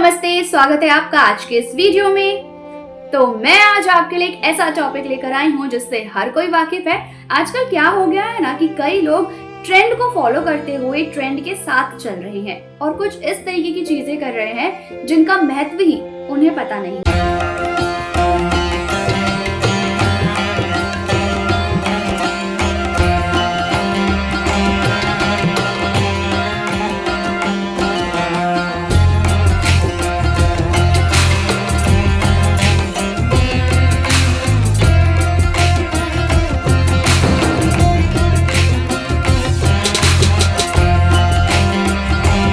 नमस्ते, स्वागत है आपका आज के इस वीडियो में। तो मैं आज आपके लिए एक ऐसा टॉपिक लेकर आई हूँ जिससे हर कोई वाकिफ है। आजकल क्या हो गया है ना कि कई लोग ट्रेंड को फॉलो करते हुए ट्रेंड के साथ चल रहे हैं और कुछ इस तरीके की चीजें कर रहे हैं जिनका महत्व ही उन्हें पता नहीं।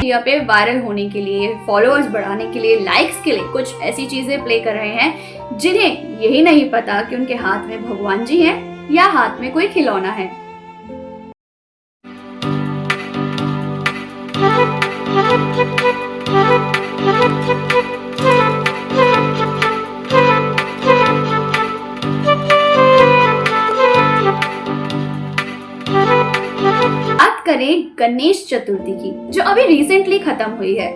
मीडिया पे वायरल होने के लिए, फॉलोअर्स बढ़ाने के लिए, लाइक्स के लिए कुछ ऐसी चीजें प्ले कर रहे हैं जिन्हें यही नहीं पता कि उनके हाथ में भगवान जी हैं या हाथ में कोई खिलौना है। बात करें गणेश चतुर्थी की, जो अभी रिसेंटली खत्म हुई है,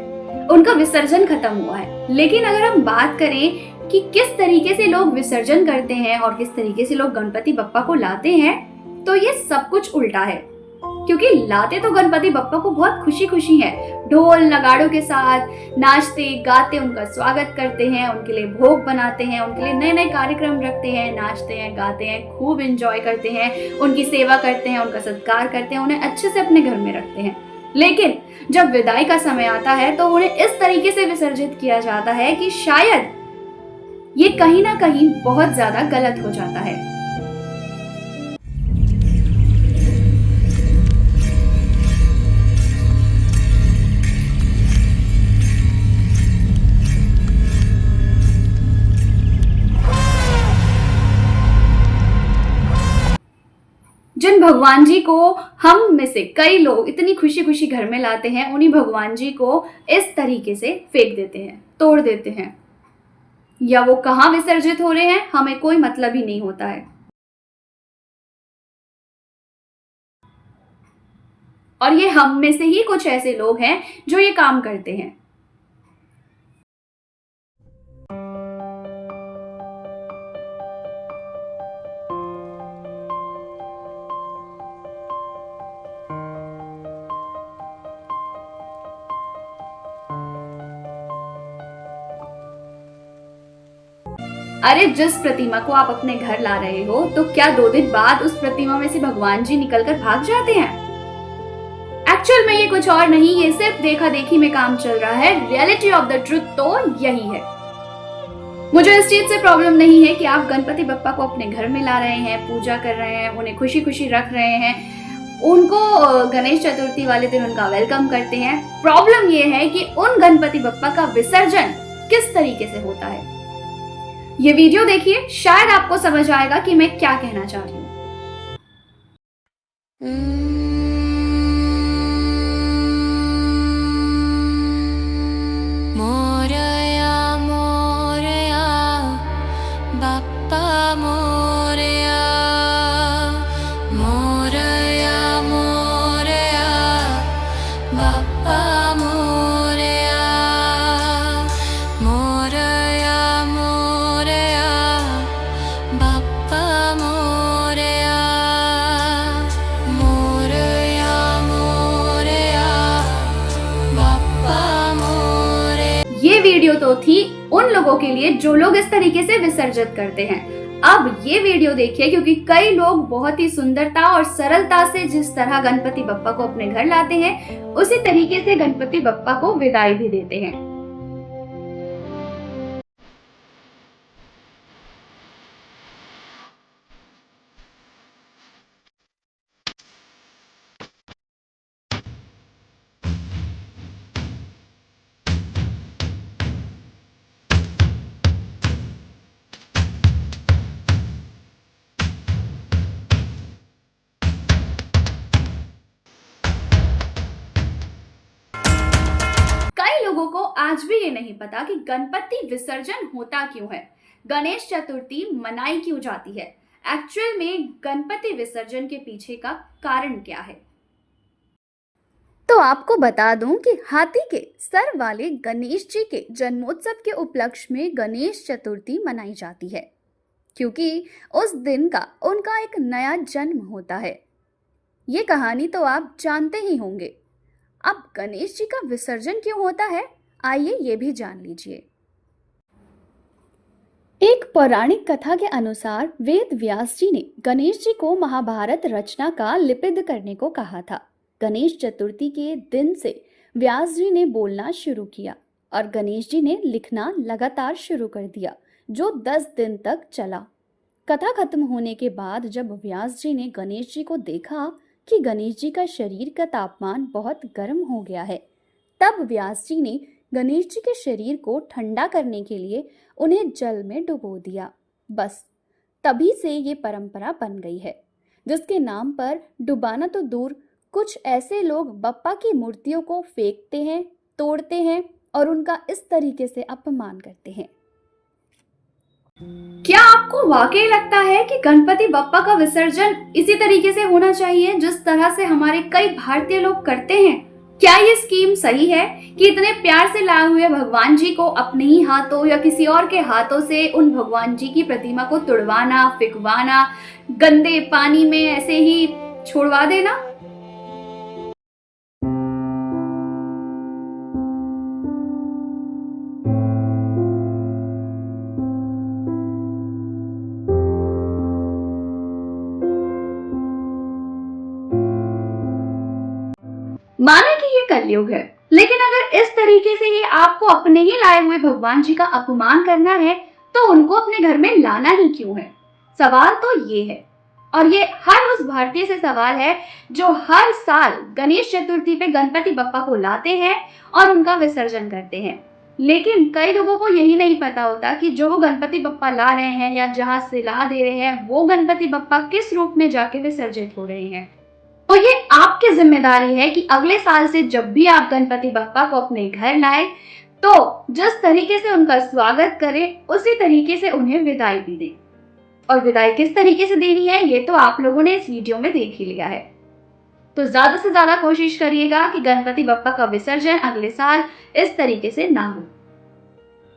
उनका विसर्जन खत्म हुआ है। लेकिन अगर हम बात करें कि किस तरीके से लोग विसर्जन करते हैं और किस तरीके से लोग गणपति बप्पा को लाते हैं, तो ये सब कुछ उल्टा है। क्योंकि लाते तो गणपति बप्पा को बहुत खुशी खुशी है, ढोल नगाड़ों के साथ नाचते गाते उनका स्वागत करते हैं, उनके लिए भोग बनाते हैं, उनके लिए नए नए कार्यक्रम रखते हैं, नाचते हैं गाते हैं, खूब एंजॉय करते हैं, उनकी सेवा करते हैं, उनका सत्कार करते हैं, उन्हें अच्छे से अपने घर में रखते हैं। लेकिन जब विदाई का समय आता है तो उन्हें इस तरीके से विसर्जित किया जाता है कि शायद ये कहीं ना कहीं बहुत ज्यादा गलत हो जाता है। जिन भगवान जी को हम में से कई लोग इतनी खुशी खुशी घर में लाते हैं, उन्हीं भगवान जी को इस तरीके से फेंक देते हैं, तोड़ देते हैं, या वो कहाँ विसर्जित हो रहे हैं हमें कोई मतलब ही नहीं होता है। और ये हम में से ही कुछ ऐसे लोग हैं जो ये काम करते हैं। अरे जिस प्रतिमा को आप अपने घर ला रहे हो, तो क्या 2 दिन बाद उस प्रतिमा में से भगवान जी निकलकर भाग जाते हैं? एक्चुअल में ये कुछ और नहीं, ये सिर्फ देखा देखी में काम चल रहा है। रियलिटी ऑफ द ट्रुथ तो यही है। मुझे इस चीज से प्रॉब्लम नहीं है कि आप गणपति बप्पा को अपने घर में ला रहे हैं, पूजा कर रहे हैं, उन्हें खुशी खुशी रख रहे हैं, उनको गणेश चतुर्थी वाले दिन उनका वेलकम करते हैं। प्रॉब्लम ये है कि उन गणपति बप्पा का विसर्जन किस तरीके से होता है। ये वीडियो देखिए, शायद आपको समझ आएगा कि मैं क्या कहना चाह रही हूँ। मोरया मोरया बाप्पा मोरया, मोरया मोरया बाप्पा मोरया, मोरया मोरया बाप्पा मोरया, मोरया मोरया बाप्पा मोरया। ये वीडियो तो थी उन लोगों के लिए जो लोग इस तरीके से विसर्जित करते हैं। अब ये वीडियो देखिए, क्योंकि कई लोग बहुत ही सुंदरता और सरलता से जिस तरह गणपति बप्पा को अपने घर लाते हैं, उसी तरीके से गणपति बप्पा को विदाई भी देते हैं। लोगों को आज भी ये नहीं पता कि गणपति विसर्जन होता क्यों है, गणेश चतुर्थी मनाई क्यों जाती है, एक्चुअल में गणपति विसर्जन के पीछे का कारण क्या है। तो तो आपको बता दूं कि हाथी के सर वाले गणेश जी के जन्मोत्सव के उपलक्ष्य में गणेश चतुर्थी मनाई जाती है, क्योंकि उस दिन का उनका एक नया जन्म होता है। ये कहानी तो आप जानते ही होंगे। अब गणेश जी का विसर्जन क्यों होता है, आइए ये भी जान लीजिए। एक पौराणिक कथा के अनुसार वेद व्यास जी ने गणेश जी को महाभारत रचना का लिपिबद्ध करने को कहा था। गणेश चतुर्थी के दिन से व्यास जी ने बोलना शुरू किया और गणेश जी ने लिखना लगातार शुरू कर दिया, जो 10 दिन तक चला। कथा खत्म होने के बाद जब व्यास जी ने गणेश जी को देखा कि गणेश जी का शरीर का तापमान बहुत गर्म हो गया है, तब व्यास जी ने गणेश जी के शरीर को ठंडा करने के लिए उन्हें जल में डुबो दिया। बस तभी से ये परंपरा बन गई है, जिसके नाम पर डुबाना तो दूर, कुछ ऐसे लोग बप्पा की मूर्तियों को फेंकते हैं, तोड़ते हैं और उनका इस तरीके से अपमान करते हैं। क्या आपको वाकई लगता है कि गणपति बप्पा का विसर्जन इसी तरीके से होना चाहिए जिस तरह से हमारे कई भारतीय लोग करते हैं? क्या ये स्कीम सही है कि इतने प्यार से लाए हुए भगवान जी को अपने ही हाथों या किसी और के हाथों से उन भगवान जी की प्रतिमा को तुड़वाना, फिकवाना, गंदे पानी में ऐसे ही छोड़वा देना? माने कि ये कलयुग है, लेकिन अगर इस तरीके से ही आपको अपने ही लाए हुए भगवान जी का अपमान करना है, तो उनको अपने घर में लाना ही क्यों है? सवाल तो ये है, और ये हर उस भारतीय से सवाल है जो हर साल गणेश चतुर्थी पे गणपति बप्पा को लाते हैं और उनका विसर्जन करते हैं। लेकिन कई लोगों को यही नहीं पता होता कि जो गणपति बप्पा ला रहे हैं या जहां से ला दे रहे हैं, वो गणपति बप्पा किस रूप में जाके विसर्जित हो रहे हैं। तो ये आपकी जिम्मेदारी है कि अगले साल से जब भी आप गणपति बप्पा को अपने घर लाए, तो जिस तरीके से उनका स्वागत करें, उसी तरीके से उन्हें विदाई भी दें। और विदाई किस तरीके से देनी है, ये तो आप लोगों ने इस वीडियो में देख ही लिया है। तो ज्यादा से ज्यादा कोशिश करिएगा कि गणपति बप्पा का विसर्जन अगले साल इस तरीके से ना हो।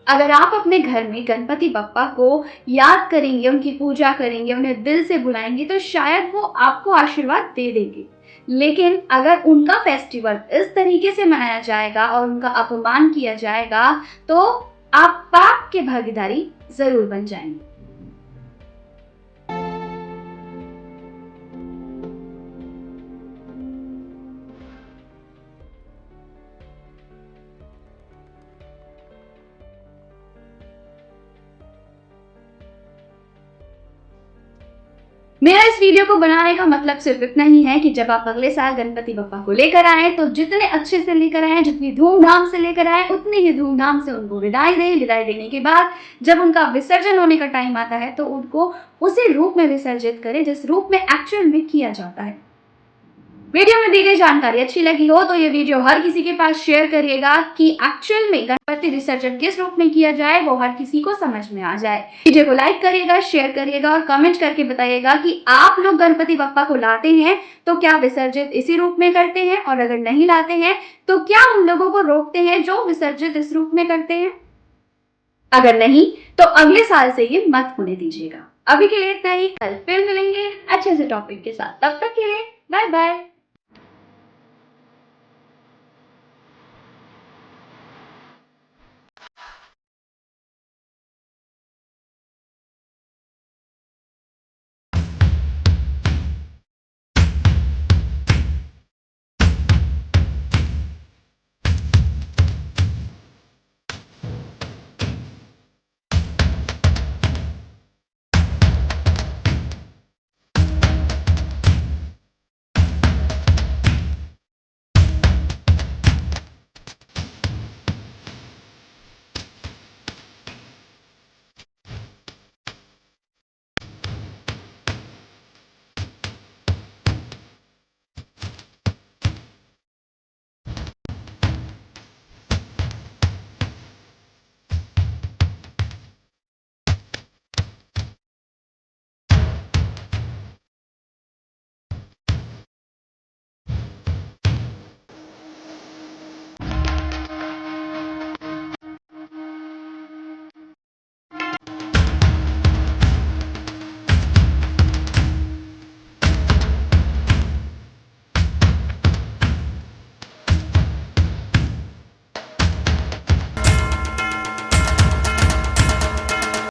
अगर आप अपने घर में गणपति बप्पा को याद करेंगे, उनकी पूजा करेंगे, उन्हें दिल से बुलाएंगे, तो शायद वो आपको आशीर्वाद दे देंगे। लेकिन अगर उनका फेस्टिवल इस तरीके से मनाया जाएगा और उनका अपमान किया जाएगा, तो आप पाप के भागीदारी जरूर बन जाएंगे। मेरा इस वीडियो को बनाने का मतलब सिर्फ इतना ही है कि जब आप अगले साल गणपति बप्पा को लेकर आए, तो जितने अच्छे से लेकर आए, जितनी धूमधाम से लेकर आए, उतनी ही धूमधाम से उनको विदाई दें। विदाई देने के बाद जब उनका विसर्जन होने का टाइम आता है, तो उनको उसी रूप में विसर्जित करें जिस रूप में एक्चुअल में किया जाता है। वीडियो में दी गई जानकारी अच्छी लगी हो तो ये वीडियो हर किसी के पास शेयर करिएगा कि एक्चुअल में गणपति विसर्जन किस रूप में किया जाए, वो हर किसी को समझ में आ जाए। वीडियो को लाइक करिएगा, शेयर करिएगा और कमेंट करके बताइएगा कि आप लोग गणपति बप्पा को लाते हैं तो क्या विसर्जित इसी रूप में करते हैं, और अगर नहीं लाते हैं तो क्या उन लोगों को रोकते हैं जो विसर्जित इस रूप में करते हैं। अगर नहीं तो अगले साल से ये मत होने दीजिएगा। अभी के लिए इतना ही, कल फिर मिलेंगे अच्छे से टॉपिक के साथ। तब तक के लिए बाय बाय।